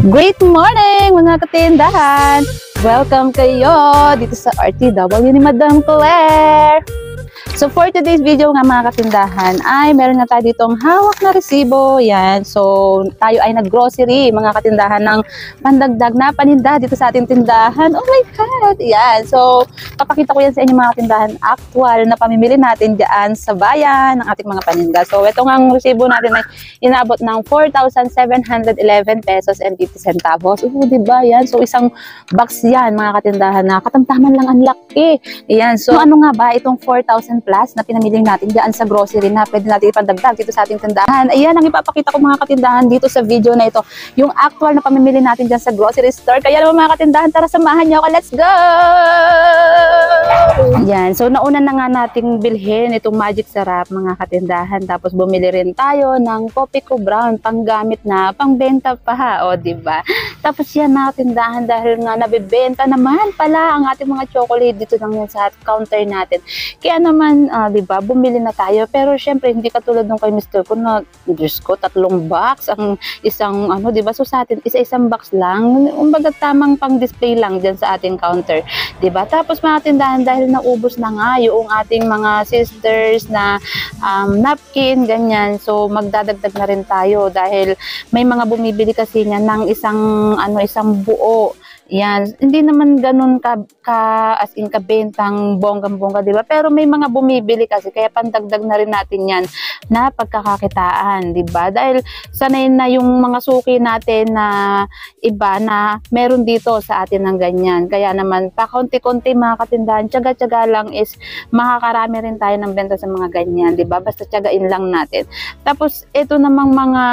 Great morning mga katindahan! Welcome kayo dito sa RTW ni Madam Claire! So for today's video nga mga katindahan ay meron na tayo ditong hawak na resibo. Yan. So tayo ay nag-grocery mga katindahan ng pandagdag na paninda dito sa ating tindahan. Oh my God! Yan. So papakita ko yan sa inyo mga katindahan. Actual na pamimili natin dyan sa bayan ng ating mga paninda. So ito nga ang resibo natin ay inabot ng 4,711 pesos and 50 centavos. Diba yan? So isang box yan mga katindahan na katamtaman lang ang laki. Yan. So ano nga ba itong 4,000 plus na pinamiling natin dyan sa grocery na pwede natin ipandagdag dito sa ating tindahan. Ayan ang ipapakita ko mga katindahan dito sa video na ito. Yung actual na pamimili natin dyan sa grocery store. Kaya naman mga katindahan, tara samahan niyo ako. Let's go! Yan. So nauna na nga nating bilhin itong Magic Sarap mga katindahan. Tapos bumili rin tayo ng Copico Brown panggamit na, pangbenta pa ha. O diba? Tapos yan mga katindahan dahil nga nabibenta naman pala ang ating mga chocolate dito lang yan sa counter natin. Kaya naman diba, bumili na tayo. Pero syempre, hindi katulad nung kay Mr. ko na, Diyos ko, 3 box ang isang, diba? So sa atin, isa-isang box lang. Umbaga tamang pang-display lang dyan sa ating counter. Diba? Tapos mga tindahan, dahil naubos na nga yung ating mga sisters na napkin, ganyan. So magdadagdag na rin tayo dahil may mga bumibili kasi niya ng isang buo. Yan, hindi naman ganun as in kabentang bonggang-bongga, di ba? Pero may mga bumibili kasi kaya pandagdag na rin natin yan na pagkakakitaan, di ba? Dahil sanay na yung mga suki natin na iba na meron dito sa atin ng ganyan. Kaya naman pa konti-konti mga katindahan, tiyaga-tiyaga lang is makakarami rin tayo ng benta sa mga ganyan, di ba? Basta tiyagain lang natin. Tapos ito namang mga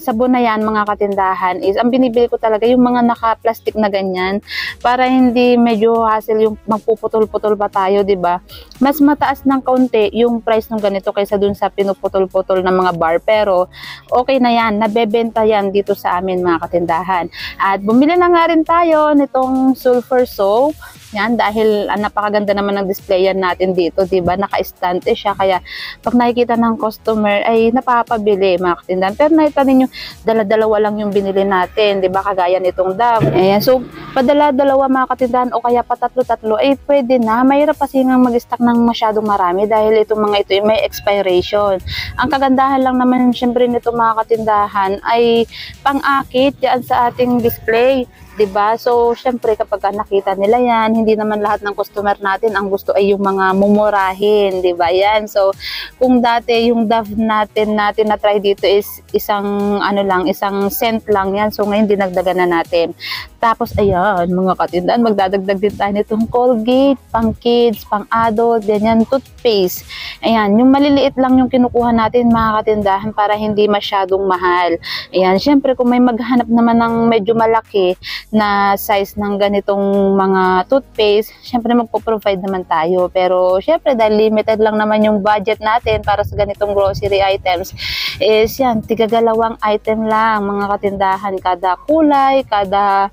sabon na yan mga katindahan is ang binibili ko talaga yung mga naka-plastic na ganyan para hindi medyo hassle yung magpuputol-putol pa tayo, di ba? Mas mataas ng kaunti yung price ng ganito kaysa dun sa pinuputol-putol ng mga bar, pero okay na yan, nabebenta yan dito sa amin mga katindahan. At bumili na nga rin tayo nitong sulfur soap. Yan, dahil napakaganda naman ng display yan natin dito, diba? Naka-estante siya, kaya pag nakikita ng customer ay napapabili mga katindahan. Pero nakita ninyo, dala-dalawa lang yung binili natin, diba? Kagaya nitong Dove. Ayan, so padala-dalawa mga katindahan o kaya patatlo-tatlo, ay pwede na. Mahirap kasi nga mag-stock ng masyadong marami dahil itong mga ito may expiration. Ang kagandahan lang naman syempre nito mga katindahan ay pang-akit yan sa ating display. Diba? So, syempre kapag nakita nila yan, hindi naman lahat ng customer natin ang gusto ay yung mga mumurahin, diba? Yan. So, kung dati yung Dove natin na try dito is isang isang scent lang yan. So, ngayon dinagdagan na natin. Tapos, ayan, mga katindahan, magdadagdag din tayo nitong Colgate, pang kids, pang adult, ganyan, toothpaste. Ayan, yung maliliit lang yung kinukuha natin mga katindahan para hindi masyadong mahal. Ayan, syempre kung may maghanap naman ng medyo malaki na size ng ganitong mga toothpaste, syempre magpo-provide naman tayo. Pero syempre dahil limited lang naman yung budget natin para sa ganitong grocery items, is yan, tigagalawang item lang mga katindahan, kada kulay, kada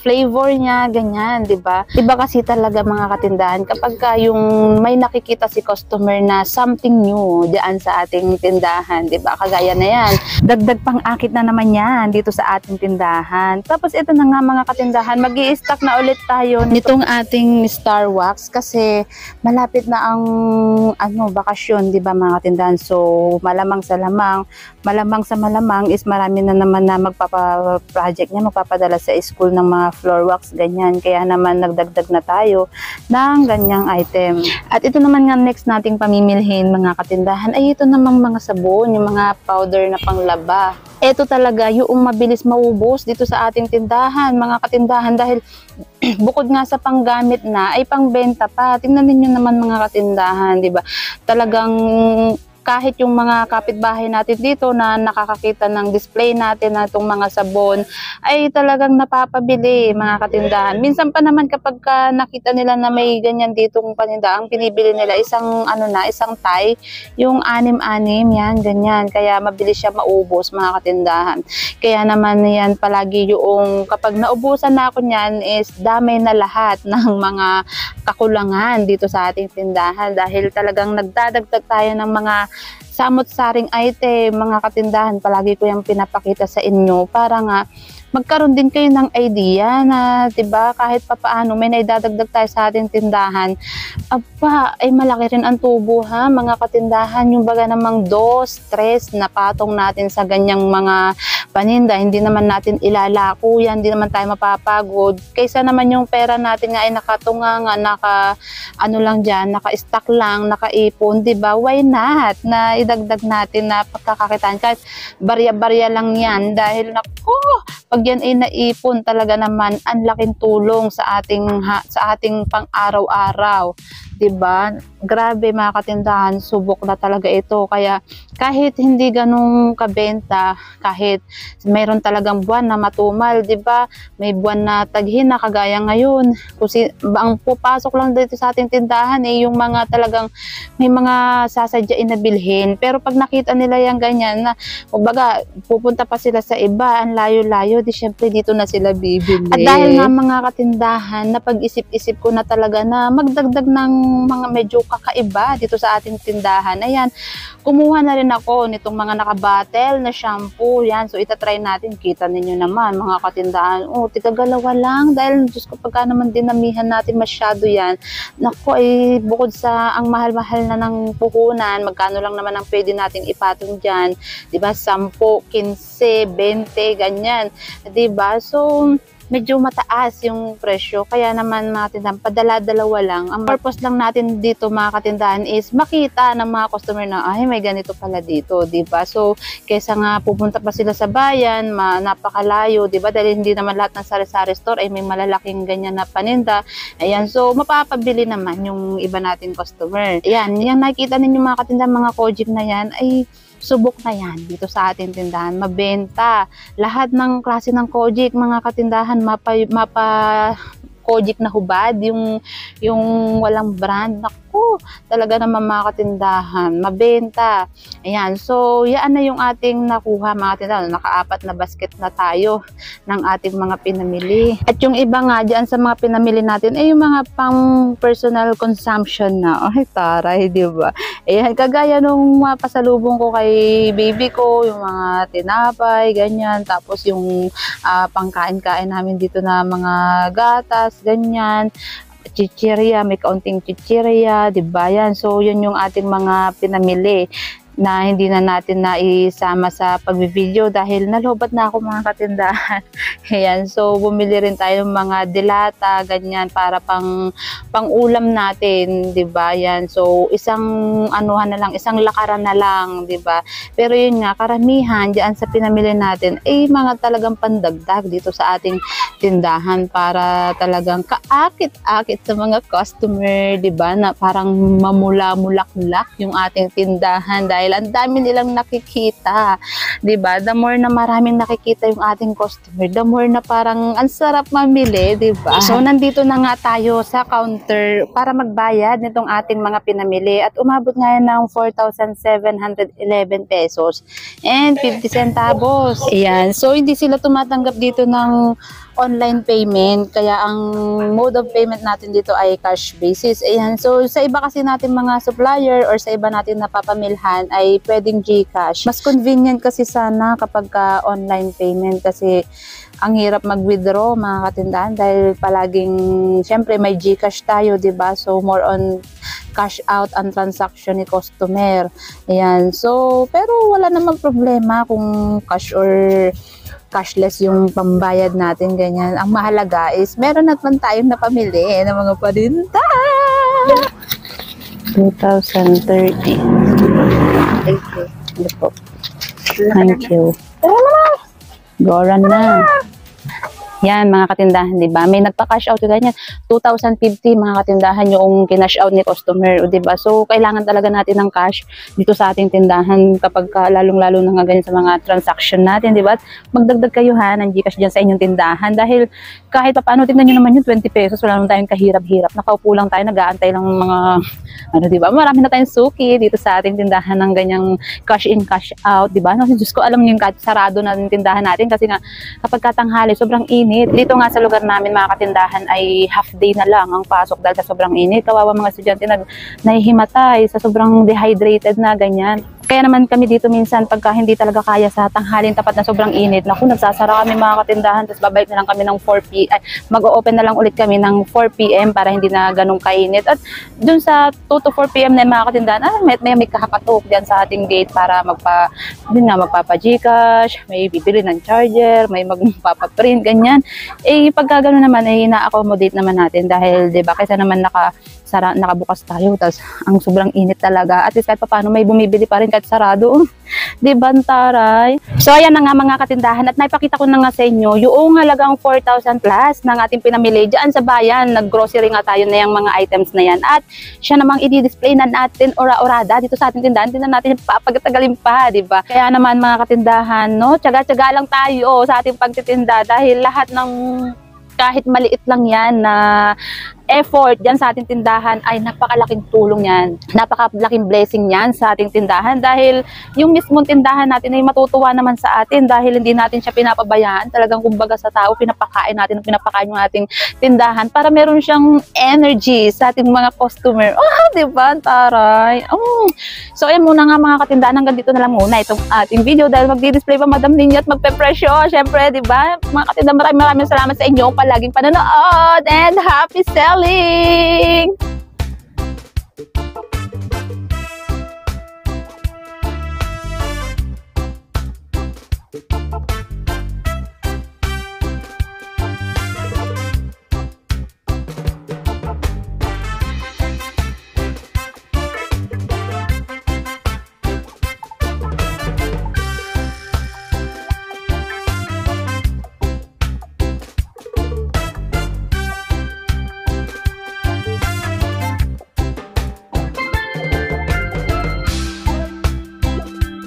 flavor niya, ganyan, diba? Diba kasi talaga mga katindahan, kapag yung may nakikita si customer na something new diyan sa ating tindahan, diba? Kagaya na yan, dagdag pang akit na naman yan dito sa ating tindahan. Tapos ito na nga mga katindahan, mag-i-stock na ulit tayo nitong ating Star Wax kasi malapit na ang bakasyon, di ba mga katindahan? So malamang sa malamang is marami na naman na magpapa-project niya, magpapadala sa school ng mga floor wax, ganyan. Kaya naman nagdagdag na tayo ng ganyang item. At ito naman nga next nating pamimilhin mga katindahan ay ito namang mga sabon, yung mga powder na panglaba. Ito talaga yung mabilis maubos dito sa ating tindahan, mga katindahan, dahil bukod nga sa panggamit na, ay pangbenta pa. Tingnan niyo naman mga katindahan, di ba? Talagang kahit yung mga kapitbahay natin dito na nakakakita ng display natin na itong mga sabon, ay talagang napapabili mga katindahan. Minsan pa naman kapag nakita nila na may ganyan ditong paninda, ang pinibili nila isang isang tie, yung 6-6 yan, ganyan. Kaya mabilis siya maubos mga katindahan. Kaya naman yan palagi yung kapag naubusan na ako niyan is damay na lahat ng mga kakulangan dito sa ating tindahan dahil talagang nagdadagdag tayo ng mga samot-saring item, mga katindahan, palagi ko yung pinapakita sa inyo para nga magkaroon din kayo ng idea na, 'di ba, kahit papaano may naidadagdag tayo sa ating tindahan. Aba, ay malaki rin ang tubo ha, mga katindahan. Yung baga namang 2, 3 na patong natin sa ganyang mga paninda, hindi naman natin ilalako yan, hindi naman tayo mapapagod. Kaysa naman yung pera natin nga ay nakatunga nga, ano lang dyan, naka-stack lang, nakaipon, 'di ba? Why not? Na idagdag natin na pagkakakitaan kahit barya-barya lang yan dahil nako, pag yan ay naipon talaga naman ang laking tulong sa ating pang-araw-araw, 'di ba? Grabe mga katindahan, subok na talaga ito. Kaya kahit hindi ganung kabenta, kahit mayroon talagang buwan na matumal, 'di ba? May buwan na taghin na kagaya ngayon. Kasi ang pupasok lang dito sa ating tindahan yung mga talagang may mga sasadyain na bilhin. Pero pag nakita nila yung ganyan na, kumbaga pupunta pa sila sa iba, ang layo-layo, di syempre dito na sila bibili. At dahil nga mga katindahan, napag-isip-isip ko na talaga na magdagdag ng mga medyo kakaiba dito sa ating tindahan. Ayan, kumuha na rin ako nitong mga nakabattle na shampoo. Yan, so itatry natin. Kita ninyo naman mga katindahan. Oh, tigagalawa lang dahil Diyos ko, pagka naman dinamihan natin masyado yan. Naku, ay bukod sa ang mahal-mahal na ng puhunan, magkano lang naman ang pwede nating ipatong dyan. Diba? 10, 15, 20, ganyan. Diba? So, medyo mataas yung presyo, kaya naman mga tindahan, padala-dalawa lang. Ang purpose lang natin dito mga katindahan is makita ng mga customer na ay may ganito pala dito, diba? So kaysa nga pupunta pa sila sa bayan, napakalayo, diba? Dahil hindi naman lahat ng sari-sari store ay may malalaking ganyan na paninda. Ayan, so mapapabili naman yung iba nating customer. Ayan, yung nakikita ninyo mga katindahan, mga Kojic na yan ay subok na yan dito sa ating tindahan, mabenta. Lahat ng klase ng Kojic, mga katindahan, mapa Kojic na hubad, yung walang brand. Naku, talaga naman mga katindahan, mabenta. Ayan, so yan na yung ating nakuha mga katindahan. Naka-4 na basket na tayo ng ating mga pinamili. At yung iba nga dyan sa mga pinamili natin ay yung mga pang personal consumption na. Ay, taray, di ba? Ayan, kagaya nung pasalubong ko kay baby ko, yung mga tinapay, ganyan. Tapos yung pangkain-kain namin dito na mga gatas, ganyan, chichirya, may kaunting chichirya, diba yan? So, yun yung ating mga pinamili na hindi na natin naisama sa pag-video dahil nalobat na ako mga katindahan. Ayan, so bumili rin tayo ng mga dilata, ganyan, para pang-ulam natin, 'di ba? Yan. So isang anuhan na lang, isang lakaran na lang, 'di ba? Pero yun nga, karamihan diyan sa pinamili natin ay mga talagang pandagdag dito sa ating tindahan para talagang kaakit-akit sa mga customer, 'di ba? Na parang mamula-mulaklak yung ating tindahan dahil ang dami nilang nakikita, 'di ba? The more na maraming nakikita yung ating customer, the more na parang ang sarap mamili, 'di ba? So nandito na nga tayo sa counter para magbayad nitong ating mga pinamili at umabot nga yan ng 4,711 pesos and 50 centavos. Ayan. So hindi sila tumatanggap dito ng online payment, kaya ang mode of payment natin dito ay cash basis. Ayan, so sa iba kasi natin mga supplier or sa iba natin napapamilhan ay pwedeng GCash. Mas convenient kasi sana kapag online payment kasi ang hirap mag-withdraw mga katindahan dahil palaging syempre may GCash tayo, 'di ba? So more on cash out ang transaction ni customer. Ayan, so pero wala namang problema kung cash or cashless yung pambayad natin, ganyan. Ang mahalaga is meron naman tayong napamili ng mga paninda. 2,030. Thank you. Thank you. Goran na. Yan mga katindahan, di ba? May nagpa-cash out ganyan. 2,050 mga katindahan yung kinash out ni customer, di ba? So kailangan talaga natin ng cash dito sa ating tindahan kapag lalong-lalo na nga ganyan sa mga transaction natin, di ba? Magdagdag kayo ha ng GCash diyan sa inyong tindahan dahil kahit paano tingnan niyo naman yung 20 pesos, wala naman tayong kahirap-hirap. Nakaupo lang tayo, nag-aantay lang ng mga di ba? Marami na tayong suki dito sa ating tindahan ng ganyang cash in, cash out, di ba? No, Diyos ko, alam niyo yung sarado na yung tindahan natin kasi nga kapag katanghali, sobrang init. Dito nga sa lugar namin mga katindahan ay half day na lang ang pasok dahil sa sobrang init. Kawawa mga estudyante nahihimatay sa sobrang dehydrated na ganyan. Kaya naman kami dito minsan pagka hindi talaga kaya sa tanghalin tapat na sobrang init, naku, nagsasara kami mga katindahan, tapos babalik na lang kami ng 4 p.m. Mag-o-open na lang ulit kami ng 4 p.m. para hindi na ganun kainit. At dun sa 2 to 4 p.m. na mga katindahan, may kakapatok dyan sa ating gate para magpapa-Gcash, may bibili ng charger, may magpapaprint, ganyan. Eh, pagka ganun naman, eh, na-accommodate naman natin dahil, diba, kaysa naman nakabukas tayo, tapos ang sobrang init talaga. At least kahit paano may bumibili pa rin kahit sarado. Di ba, taray? So, ayan na nga mga katindahan. At naipakita ko na nga sa inyo, yung halagang 4,000 plus ng ating pinamili dyan sa bayan. Nag-grocery nga tayo na yung mga items na yan. At siya namang i-display na natin ora-orada dito sa ating tindahan. Tingnan natin papagtagalin pa, di ba? Kaya naman mga katindahan, no? Tsaga-tsaga lang tayo sa ating pagtitinda dahil lahat ng kahit maliit lang yan na effort dyan sa ating tindahan ay napakalaking tulong yan. Napakalaking blessing yan sa ating tindahan dahil yung mismong tindahan natin ay matutuwa naman sa atin dahil hindi natin siya pinapabayaan. Talagang kumbaga sa tao, pinapakain yung ating tindahan para meron siyang energy sa ating mga customer. Diba? Taray. So, ayan muna nga mga katindahan. Hanggang dito na lang muna itong ating video dahil magdi-display pa Madam Ninyo at magpe-presyo. Siyempre, diba? Mga katindahan, maraming salamat sa inyo palaging panonood and happy selling!